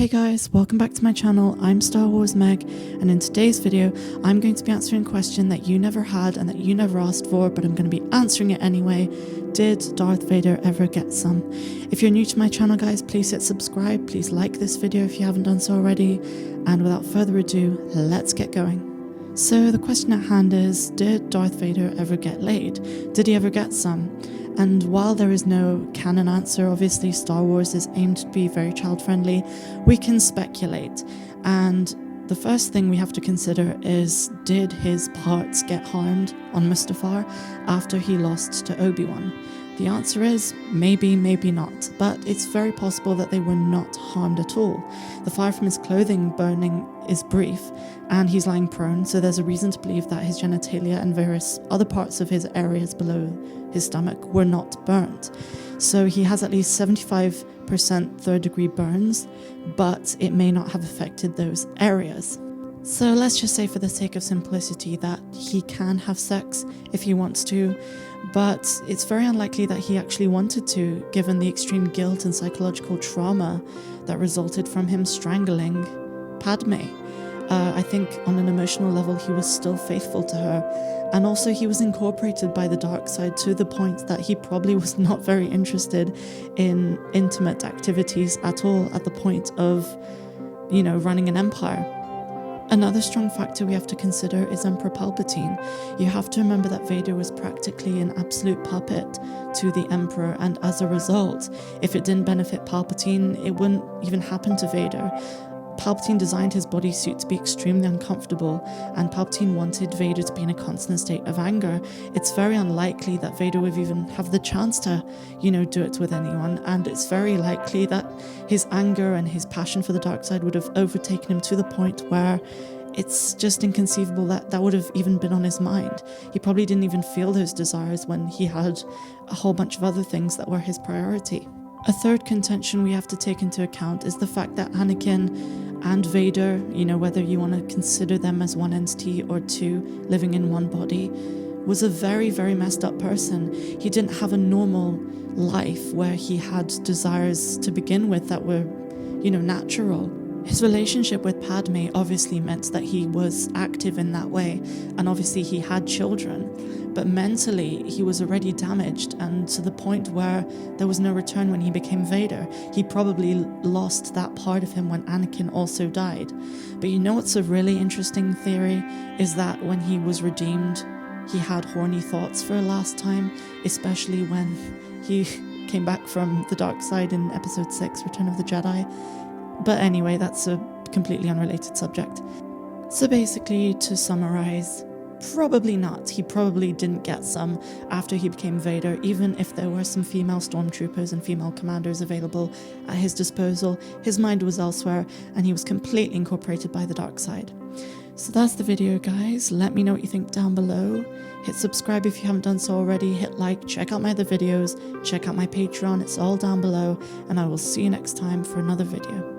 Hey guys, welcome back to my channel. I'm Star Wars Meg, and in today's video I'm going to be answering a question that you never had and that you never asked for, but I'm going to be answering it anyway. Did Darth Vader ever get some? If you're new to my channel guys, please hit subscribe, please like this video if you haven't done so already, and without further ado, let's get going. So the question at hand is, did Darth Vader ever get laid? Did he ever get some? And while there is no canon answer, obviously Star Wars is aimed to be very child-friendly, we can speculate. And the first thing we have to consider is, did his parts get harmed on Mustafar after he lost to Obi-Wan? The answer is maybe, maybe not, but it's very possible that they were not harmed at all. The fire from his clothing burning is brief, and he's lying prone, so there's a reason to believe that his genitalia and various other parts of his areas below his stomach were not burnt. So he has at least 75% third-degree burns, but it may not have affected those areas. So let's just say, for the sake of simplicity, that he can have sex if he wants to, but it's very unlikely that he actually wanted to, given the extreme guilt and psychological trauma that resulted from him strangling Padme. I think on an emotional level he was still faithful to her, and also he was incorporated by the dark side to the point that he probably was not very interested in intimate activities at all at the point of, running an empire. Another strong factor we have to consider is Emperor Palpatine. You have to remember that Vader was practically an absolute puppet to the Emperor, and as a result, if it didn't benefit Palpatine, it wouldn't even happen to Vader. Palpatine designed his bodysuit to be extremely uncomfortable, and Palpatine wanted Vader to be in a constant state of anger. It's very unlikely that Vader would even have the chance to, do it with anyone, and it's very likely that his anger and his passion for the dark side would have overtaken him to the point where it's just inconceivable that would have even been on his mind. He probably didn't even feel those desires when he had a whole bunch of other things that were his priority. A third contention we have to take into account is the fact that Anakin and Vader, whether you want to consider them as one entity or two living in one body, was a very, very messed up person. He didn't have a normal life where he had desires to begin with that were, natural. His relationship with Padme obviously meant that he was active in that way, and obviously he had children, but mentally he was already damaged, and to the point where there was no return when he became Vader. He probably lost that part of him when Anakin also died. But what's a really interesting theory is that when he was redeemed, he had horny thoughts for a last time, especially when he came back from the dark side in episode 6, Return of the Jedi. But anyway, that's a completely unrelated subject. So basically, to summarize, probably not. He probably didn't get some after he became Vader, even if there were some female stormtroopers and female commanders available at his disposal. His mind was elsewhere, and he was completely incorporated by the dark side. So that's the video, guys. Let me know what you think down below. Hit subscribe if you haven't done so already. Hit like, check out my other videos, check out my Patreon. It's all down below, and I will see you next time for another video.